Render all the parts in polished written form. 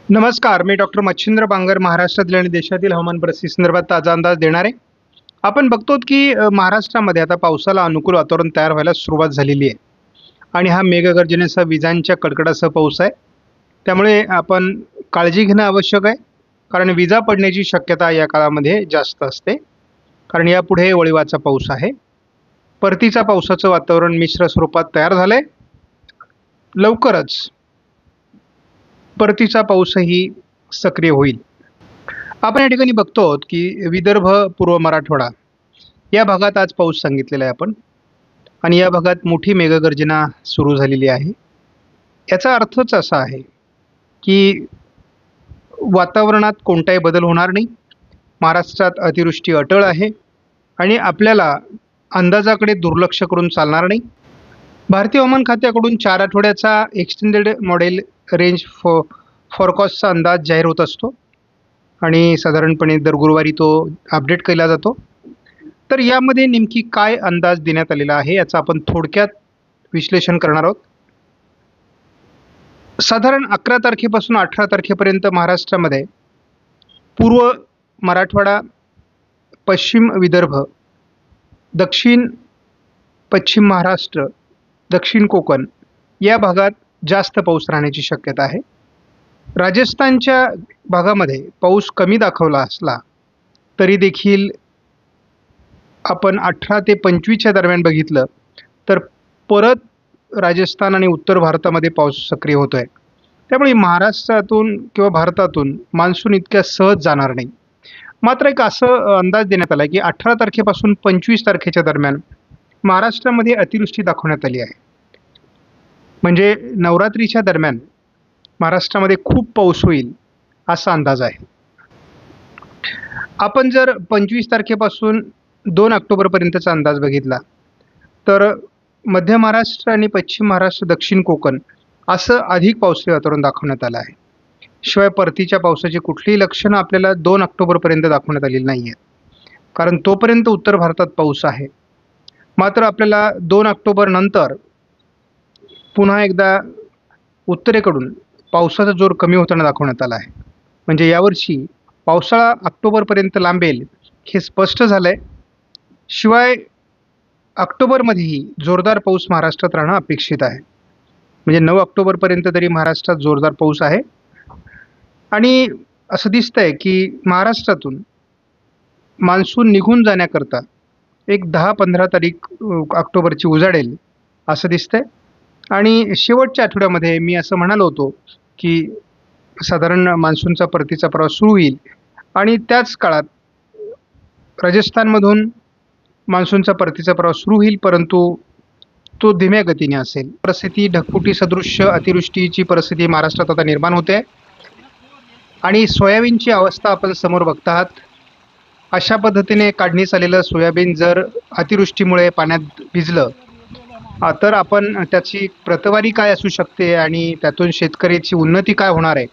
नमस्कार, मी डॉक्टर मच्छिंद्र बांगर महाराष्ट्रातील आणि देशातील हवामान परिस्थिती संदर्भात ताजा अंदाज देणार आहे. आपण बघतो की महाराष्ट्रामध्ये आता पावसाला अनुकूल वातावरण तयार व्हायला सुरुवात झालेली आहे आणि हा मेघगर्जनेसह विजांच्या कडकडासह पाऊस आहे. त्यामुळे आपण काळजी घेणं आवश्यक आहे, कारण विजा पडण्याची शक्यता या काळामध्ये जास्त असते. कारण यापुढे वळिवाचा पाऊस आहे. परतीचा पावसाचं वातावरण मिश्र स्वरूपात तयार झालंय. लवकरच परतीचा पाऊसही सक्रिय होईल. आपण या ठिकाणी बघतो आहोत की विदर्भ, पूर्व मराठवाडा या भागात आज पाऊस सांगितलेला आहे आपण, आणि या भागात मोठी मेघगर्जना सुरू झालेली आहे. याचा अर्थच असा आहे की वातावरणात कोणताही बदल होणार नाही. महाराष्ट्रात अतिवृष्टी अटळ आहे आणि आपल्याला अंदाजाकडे दुर्लक्ष करून चालणार नाही. भारतीय हवामान खात्याकडून 4 आठवड्याचा एक्सटेंडेड मॉडेल रेंज फॉरकास्टचा अंदाज जाहीर होत असतो आणि साधारणपणे दर गुरुवारी तो अपडेट केला जातो. तर यामध्ये नेमकी काय अंदाज देण्यात आलेला आहे याचं आपण थोडक्यात विश्लेषण करणार आहोत. साधारण 11 तारखेपासून 18 तारखेपर्यंत महाराष्ट्रामध्ये पूर्व मराठवाडा, पश्चिम विदर्भ, दक्षिण पश्चिम महाराष्ट्र, दक्षिण कोकण या भागात जास्त पाऊस राहण्याची शक्यता आहे. राजस्थानच्या भागामध्ये पाऊस कमी दाखवला असला तरी देखील आपण 18 ते 25च्या दरम्यान बघितलं तर परत राजस्थान आणि उत्तर भारतामध्ये पाऊस सक्रिय होतोय. त्यामुळे महाराष्ट्रातून किंवा भारतातून मान्सून इतक्या सहज जाणार नाही. मात्र एक असं अंदाज देण्यात आला की 18 तारखेपासून 25 तारखेच्या दरम्यान महाराष्ट्रामध्ये अतिवृष्टी दाखवण्यात आली आहे. म्हणजे नवरात्रीच्या दरम्यान महाराष्ट्रामध्ये खूप पाऊस होईल असा अंदाज आहे. आपण जर 25 तारखेपासून 2 ऑक्टोबरपर्यंतचा अंदाज बघितला तर मध्य महाराष्ट्र आणि पश्चिम महाराष्ट्र, दक्षिण कोकण असं अधिक पावसाळी वातावरण दाखवण्यात आलं आहे. शिवाय परतीच्या पावसाची कुठलीही लक्षणं आपल्याला 2 ऑक्टोबरपर्यंत दाखवण्यात आलेली नाही आहेत, कारण तोपर्यंत उत्तर भारतात पाऊस आहे. मात्र आपल्याला 2 ऑक्टोबर नंतर पुन्हा एकदा उत्तरेकडून पावसाचा जोर कमी होताना दाखवण्यात आला आहे. म्हणजे यावर्षी पावसाळा ऑक्टोबरपर्यंत लांबेल हे स्पष्ट झालं आहे. शिवाय ऑक्टोबरमध्येही जोरदार पाऊस महाराष्ट्रात राहणं अपेक्षित आहे. म्हणजे 9 ऑक्टोबरपर्यंत तरी महाराष्ट्रात जोरदार पाऊस आहे. आणि असं दिसतंय की महाराष्ट्रातून मान्सून निघून जाण्याकरता एक 10-15 तारीख ऑक्टोबरची उजाडेल असं दिसतंय. आणि शेवटच्या आठवड्यामध्ये मी असं म्हणालो होतो की साधारण मान्सूनचा परतीचा प्रवास सुरू होईल आणि त्याच काळात राजस्थानमधून मान्सूनचा परतीचा प्रवास सुरू होईल, परंतु तो धीम्या गतीने असेल. परिस्थिती ढगफुटी सदृश्य अतिवृष्टीची परिस्थिती महाराष्ट्रात आता निर्माण होते आणि सोयाबीनची अवस्था आपण समोर बघत आहात. अशा पद्धतीने काढणीस आलेलं सोयाबीन जर अतिवृष्टीमुळे पाण्यात भिजलं तर आपण त्याची प्रतवारी काय असू शकते आणि त्यातून शेतकऱ्याची उन्नती काय होणार आहे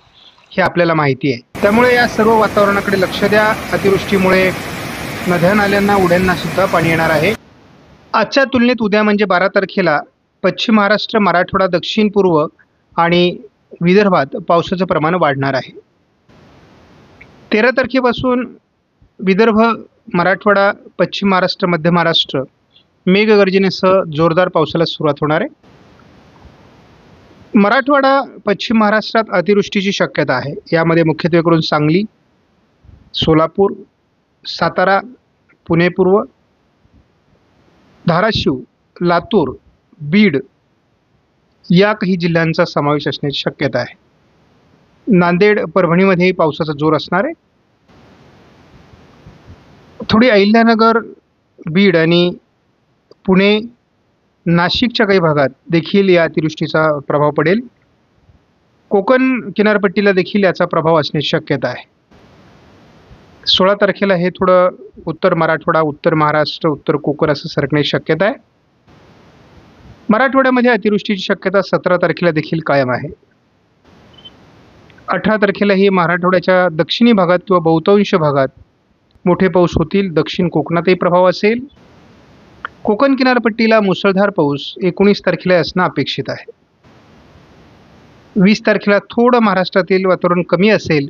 हे आपल्याला माहिती आहे. त्यामुळे या सर्व वातावरणाकडे लक्ष द्या. अतिवृष्टीमुळे नद्या नाल्यांना, ओढ्यांना सुद्धा पाणी येणार आहे. आजच्या तुलनेत उद्या म्हणजे 12 तारखेला पश्चिम महाराष्ट्र, मराठवाडा, दक्षिण पूर्व आणि विदर्भात पावसाचं प्रमाण वाढणार आहे. 13 तारखेपासून विदर्भ, मराठवाडा, पश्चिम महाराष्ट्र, मध्य महाराष्ट्र मेघगर्जनेसह जोरदार पावसाला सुरुवात होणार आहे. मराठवाडा, पश्चिम महाराष्ट्रात अतिवृष्टीची शक्यता आहे. यामध्ये मुख्यत्वे करून सांगली, सोलापूर, सातारा, पुणे पूर्व, धाराशिव, लातूर, बीड या काही जिल्ह्यांचा समावेश असण्याची शक्यता आहे. नांदेड, परभणीमध्येही पावसाचा जोर असणार आहे. थोडी अहिल्यानगर, बीड आणि पुणे, नाशिकच्या काही भागात देखील या अतिवृष्टीचा प्रभाव पडेल. कोकण किनारपट्टीला देखील याचा प्रभाव असण्याची शक्यता आहे. 16 तारखेला हे थोडं उत्तर मराठवाडा, उत्तर महाराष्ट्र, उत्तर कोकण असं सरकण्याची शक्यता आहे. मराठवाड्यामध्ये अतिवृष्टीची शक्यता 17 तारखेला देखील कायम आहे. 18 तारखेला ही मराठवाड्याच्या दक्षिणी भागात किंवा बहुतांश भागात मोठे पाऊस होतील. दक्षिण कोकणातही प्रभाव असेल. कोकण किनारपट्टीला मुसळधार पाऊस 19 तारखेला असणं अपेक्षित आहे. 20 तारखेला थोडं महाराष्ट्रातील वातावरण कमी असेल,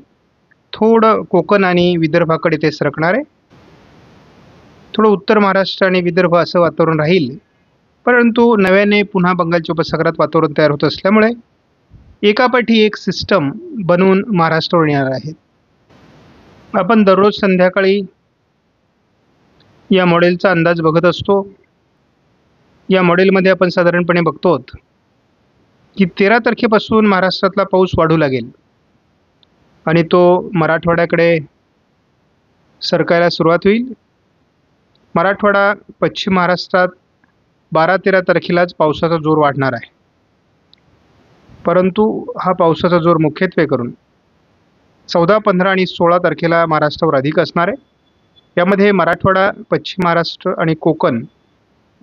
थोडं कोकण आणि विदर्भाकडे ते सरकणार आहे. थोडं उत्तर महाराष्ट्र आणि विदर्भ असं वातावरण राहील. परंतु नव्याने पुन्हा बंगालच्या उपसागरात वातावरण तयार होत असल्यामुळे एकापाठी एक सिस्टम बनवून महाराष्ट्रावर येणार आहे. आपण दररोज संध्याकाळी या मॉडेलचा अंदाज बघत असतो. या मॉडेलमध्ये आपण साधारणपणे बघतो की 13 तारखेपासून महाराष्ट्रातला पाऊस वाढू लागेल आणि तो मराठवाड्याकडे सरकायला सुरुवात होईल. मराठवाडा, पश्चिम महाराष्ट्रात 12-13 तारखेलाच पावसाचा जोर वाढणार आहे. परंतु हा पावसाचा जोर मुख्यत्वे करून 14, 15 आणि 16 तारखेला महाराष्ट्रावर अधिक असणार आहे. यामध्ये मराठवाडा, पश्चिम महाराष्ट्र आणि कोकण,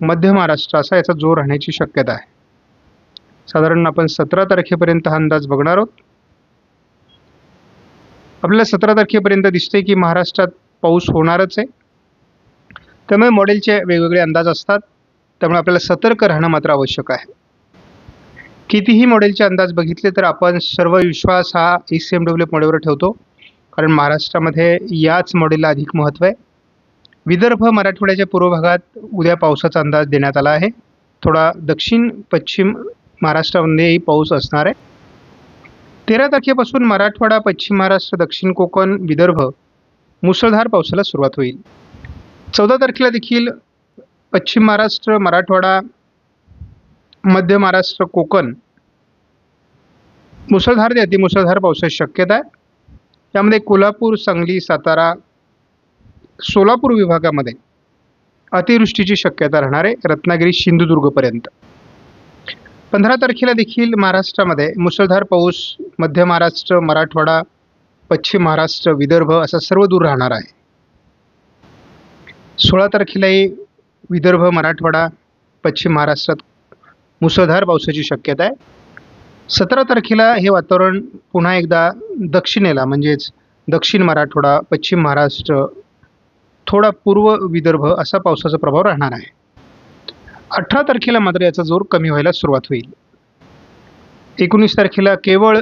मध्य महाराष्ट्र असा याचा जोर राहण्याची शक्यता आहे. साधारण आपण 17 तारखेपर्यंत हा अंदाज बघणार आहोत. आपल्याला 17 तारखेपर्यंत दिसते की महाराष्ट्रात पाऊस होणारच आहे. त्यामुळे मॉडेलचे वेगवेगळे अंदाज असतात. त्यामुळे आपल्याला सतर्क राहणं मात्र आवश्यक आहे. कितीही मॉडेलचे अंदाज बघितले तर आपण सर्व विश्वास हा ECMWF मॉडेलवर ठेवतो, कारण महाराष्ट्रामध्ये याच मॉडेलला अधिक महत्त्व आहे. विदर्भ, मराठवाड्याच्या पूर्व भागात उद्या पावसाचा अंदाज देण्यात आला आहे. थोडा दक्षिण पश्चिम महाराष्ट्रामध्येही पाऊस असणार आहे. 13 तारखेपासून मराठवाडा, पश्चिम महाराष्ट्र, दक्षिण कोकण, विदर्भ मुसळधार पावसाला सुरुवात होईल. 14 तारखेला देखील पश्चिम महाराष्ट्र, मराठवाडा, मध्य महाराष्ट्र, कोकण मुसळधार ते अतिमुसळधार पावसाची शक्यता आहे. यामध्ये कोल्हापूर, सांगली, सातारा, सोलापूर विभागामध्ये अतिवृष्टीची शक्यता राहणार आहे, रत्नागिरी, सिंधुदुर्गपर्यंत. 15 तारखेला देखील महाराष्ट्रामध्ये मुसळधार पाऊस मध्य महाराष्ट्र, मराठवाडा, पश्चिम महाराष्ट्र, विदर्भ असा सर्व दूर राहणार आहे. 16 तारखेलाही विदर्भ, मराठवाडा, पश्चिम महाराष्ट्रात मुसळधार पावसाची शक्यता आहे. 17 तारखेला हे वातावरण पुन्हा एकदा दक्षिणेला म्हणजेच दक्षिण मराठवाडा, पश्चिम महाराष्ट्र, थोडा पूर्व विदर्भ असा पावसाचा प्रभाव राहणार आहे. 18 तारखेला मात्र याचा जोर कमी व्हायला सुरुवात होईल. 19 तारखेला केवळ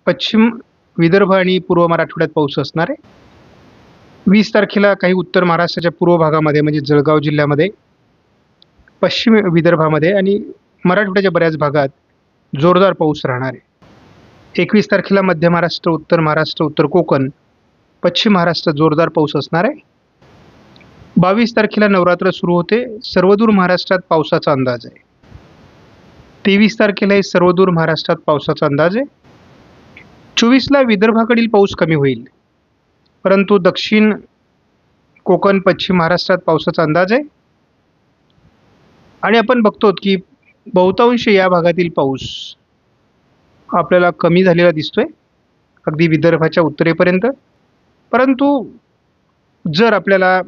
पश्चिम विदर्भ आणि पूर्व मराठवाड्यात पाऊस असणार आहे. 20 तारखेला काही उत्तर महाराष्ट्राच्या पूर्व भागामध्ये म्हणजे जळगाव जिल्ह्यामध्ये, पश्चिम विदर्भामध्ये आणि मराठवाड्याच्या बऱ्याच भागात जोरदार पाऊस राहणार आहे. 21 तारखेला मध्य महाराष्ट्र, उत्तर महाराष्ट्र, उत्तर कोकण, पश्चिम महाराष्ट्रात जोरदार पाऊस असणार आहे. 22 तारखेला नवरात्र सुरू होते. सर्वदूर महाराष्ट्रात पावसाचा अंदाज आहे. 23 तारखेलाही सर्वदूर महाराष्ट्रात पावसाचा अंदाज आहे. 24ला विदर्भाकडील पाऊस कमी होईल, परंतु दक्षिण कोकण, पश्चिम महाराष्ट्रात पावसाचा अंदाज आहे. आणि आपण बघतो की बहुतांश या भागातील पाऊस आपल्याला कमी झालेला दिसतोय, अगदी विदर्भाच्या उत्तरेपर्यंत. परंतु जर आपल्याला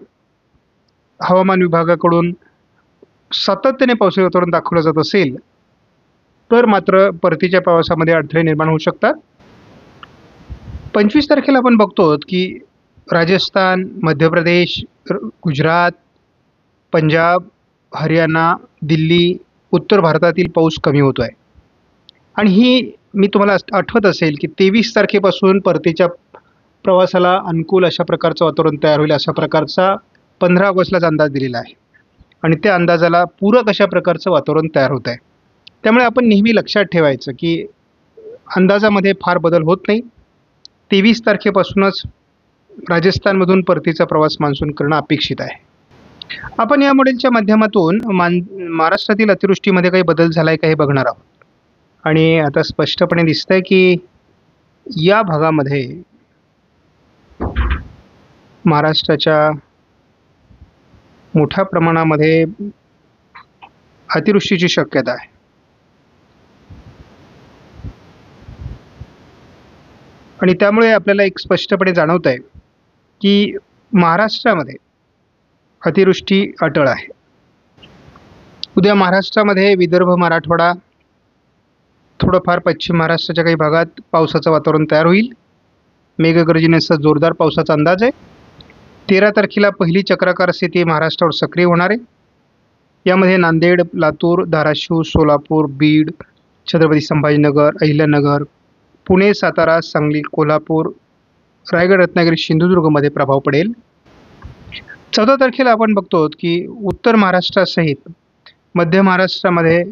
हवामान विभागाकडून सातत्याने पावसाळी वातावरण दाखवलं जात असेल तर मात्र परतीच्या प्रवासामध्ये अडथळे निर्माण होऊ शकतात. 25 तारखेला आपण बघतो की राजस्थान, मध्य प्रदेश, गुजरात, पंजाब, हरियाणा, दिल्ली, उत्तर भारतातील पाऊस कमी होतो आहे. आणि ही मी तुम्हाला आठवत असेल की 23 तारखेपासून परतीच्या प्रवासाला अनुकूल अशा प्रकारचं वातावरण तयार होईल, अशा प्रकारचा 15 ऑगस्टलाच अंदाज दिलेला आहे. आणि त्या अंदाजाला पूरक अशा प्रकारचं वातावरण तयार होत आहे. त्यामुळे आपण नेहमी लक्षात ठेवायचं की अंदाजामध्ये फार बदल होत नाही. 23 तारखेपासूनच राजस्थानमधून परतीचा प्रवास मान्सून करणं अपेक्षित आहे. आपण या मॉडेलच्या माध्यमातून महाराष्ट्रातील अतिवृष्टीमध्ये काही बदल झाला आहे का हे बघणार आहोत. आणि आता स्पष्टपणे दिसतंय की या भागामध्ये महाराष्ट्राच्या मोठ्या प्रमाणामध्ये अतिवृष्टीची शक्यता आहे. आणि त्यामुळे आपल्याला एक स्पष्टपणे जाणवत आहे की महाराष्ट्रामध्ये अतिवृष्टी अटळ आहे. उद्या महाराष्ट्रामध्ये विदर्भ, मराठवाडा, थोडंफार पश्चिम महाराष्ट्राच्या काही भागात पावसाचं वातावरण तयार होईल. मेघगर्जनेसह जोरदार पावसाचा अंदाज आहे. 13 तारखेला पहिली चक्राकार स्थिती महाराष्ट्रावर सक्रिय होणार आहे. यामध्ये नांदेड, लातूर, धाराशिव, सोलापूर, बीड, छत्रपती संभाजीनगर, अहिल्यानगर, पुणे, सातारा, सांगली, कोल्हापूर, रायगड, रत्नागिरी, सिंधुदुर्गमध्ये प्रभाव पडेल. 14 तारखेला आपण बघतो की उत्तर महाराष्ट्रासहित मध्य महाराष्ट्रामध्ये,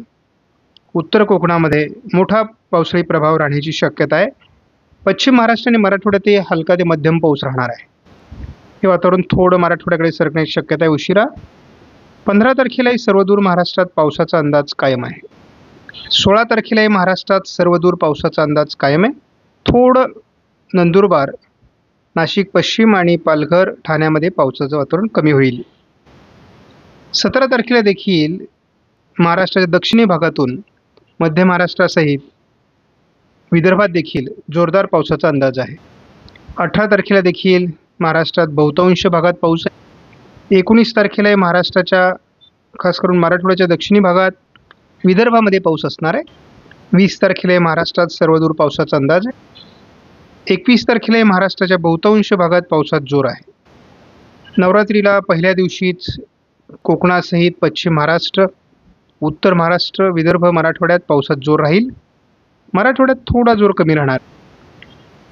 उत्तर कोकणामध्ये मोठा पावसाळी प्रभाव राहण्याची शक्यता आहे. पश्चिम महाराष्ट्र आणि मराठवाड्यातही हलका ते मध्यम पाऊस राहणार आहे. हे वातावरण थोडं मराठवाड्याकडे सरकण्याची शक्यता आहे उशिरा. 15 तारखेलाही सर्वदूर महाराष्ट्रात पावसाचा अंदाज कायम आहे. 16 तारखेलाही महाराष्ट्रात सर्वदूर पावसाचा अंदाज कायम आहे. थोडं नंदुरबार, नाशिक पश्चिम आणि पालघर, ठाण्यामध्ये पावसाचं वातावरण कमी होईल. 17 तारखेला देखील महाराष्ट्राच्या दक्षिणी भागातून मध्य महाराष्ट्रासहित विदर्भात देखील जोरदार पावसाचा अंदाज आहे. 18 तारखेला देखील महाराष्ट्रात बहुतांश भागात पाऊस आहे. 19 तारखेला महाराष्ट्राच्या खास करून मराठवाड्याच्या दक्षिणी भागात, विदर्भामध्ये पाऊस असणार आहे. 20 तारखेला महाराष्ट्रात सर्वदूर पावसाचा अंदाज आहे. 21 तारखेला महाराष्ट्राच्या बहुतांश भागात पावसात जोर आहे. नवरात्रीला पहिल्या दिवशीच कोकणासहित पश्चिम महाराष्ट्र, उत्तर महाराष्ट्र, विदर्भ, मराठवाड्यात पावसात जोर राहील. मराठवाड्यात थोडा जोर कमी राहणार.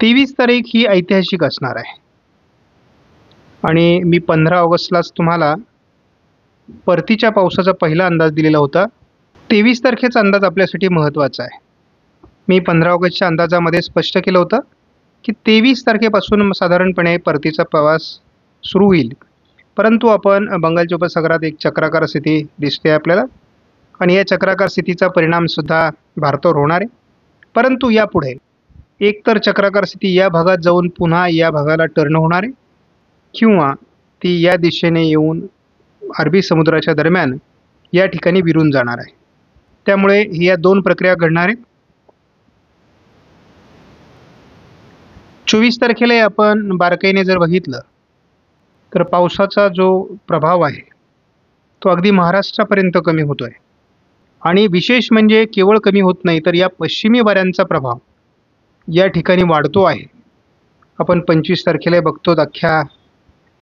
23 तारीख ही ऐतिहासिक असणार आहे आणि मी 15 ऑगस्टलाच तुम्हाला परतीच्या पावसाचा पहिला अंदाज दिलेला होता. 23 तारखेचा अंदाज आपल्यासाठी महत्त्वाचा आहे. मी 15 ऑगस्टच्या अंदाजामध्ये स्पष्ट केलं होतं की 23 तारखेपासून साधारणपणे परतीचा प्रवास सुरू होईल. परंतु आपण बंगालच्या उपसागरात एक चक्राकार स्थिती दिसते आपल्याला आणि या चक्राकार स्थितीचा परिणामसुद्धा भारतावर होणार आहे. परंतु यापुढे एकतर चक्राकार स्थिती या भागात जाऊन पुन्हा या भागाला टर्न होणार आहे किंवा ती या दिशेने येऊन अरबी समुद्राच्या दरम्यान या ठिकाणी विरून जाणार आहे. त्यामुळे या दोन प्रक्रिया घडणार आहेत. 24 तारखेला आपण बारकाईने जर बघितलं तर पावसाचा जो प्रभाव आहे तो अगदी महाराष्ट्रापर्यंत कमी होतो आहे आणि विशेष म्हणजे केवळ कमी होत नाही तर या पश्चिमी वाऱ्यांचा प्रभाव या ठिकाणी वाढतो आहे. आपण 25 तारखेला बघतो अख्ख्या